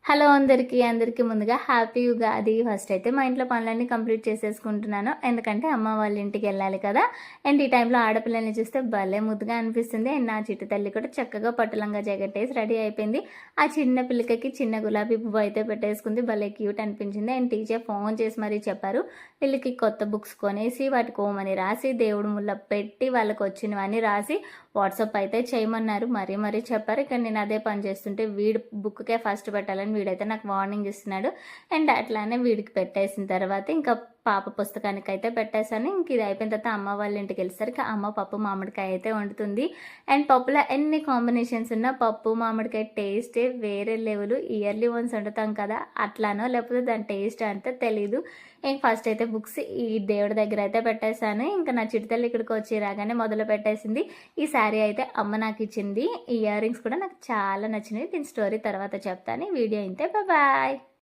Hello అందరికీ ముందుగా happy Ugadi. First అయితే మా ఇంట్లో పనులన్నీ కంప్లీట్ చేసేసుకుంటున్నాను. ఎందుకంటే అమ్మ వాళ్ళ ఇంటికి వెళ్ళాలి కదా. అండ్ ఈ టైంలో ఆడపిల్లల్ని చూస్తే భలే ముద్దుగా అనిపిస్తుంది. అండ్ నా చిట్టు తల్లి కూడా చక్కగా పట్టులంగా జాకెట్టేసి రెడీ అయిపోయింది. ఆ చిన్న పిల్లకకి చిన్న గులాబీ పువ్వు అయితే పెట్టేసుకుంది. భలే క్యూట్ అనిపించింది. అండ్ టీచర్ ఫోన్ చేసి మరీ చెప్పారు, వీళ్ళకి కొత్త బుక్స్ కొనేసి వాటికి ఓమని రాసి దేవుడు ముళ్ళ పెట్టి వాళ్ళకి వచ్చినవన్నీ రాసి వాట్సాప్ అయితే చేయమన్నారు. మరీ చెప్పారు. ఇక్కడ నేను అదే పని చేస్తుంటే వీడు బుక్కే ఫస్ట్ పెట్టాలని వీడైతే నాకు వార్నింగ్ ఇస్తున్నాడు. అండ్ అట్లానే వీడికి పెట్టేసిన తర్వాత ఇంకా పాప పుస్తకానికి అయితే పెట్టేశాను. ఇంక ఇది అయిపోయిన తర్వాత అమ్మ వాళ్ళ ఇంటికి వెళ్ళేసరికి అమ్మ పప్పు మామిడికాయ అయితే వండుతుంది. అండ్ పప్పులో ఎన్ని కాంబినేషన్స్ ఉన్నా పప్పు మామిడికాయ టేస్టే వేరే లెవెల్. ఇయర్లీ వన్స్ వండుతాం కదా, అట్లానో లేకపోతే దాని టేస్ట్ అంతే తెలీదు. ఇంక ఫస్ట్ అయితే బుక్స్ ఈ దేవుడి దగ్గర అయితే పెట్టేశాను. ఇంకా నా చిట్టుతల్లి ఇక్కడికి వచ్చి రాగానే మొదలు పెట్టేసింది. ఈ శారీ అయితే అమ్మ నాకు ఇచ్చింది. ఈ ఇయర్ రింగ్స్ కూడా నాకు చాలా నచ్చినాయి. దీని స్టోరీ తర్వాత చెప్తాను. వీడియో అయితే బాయ్.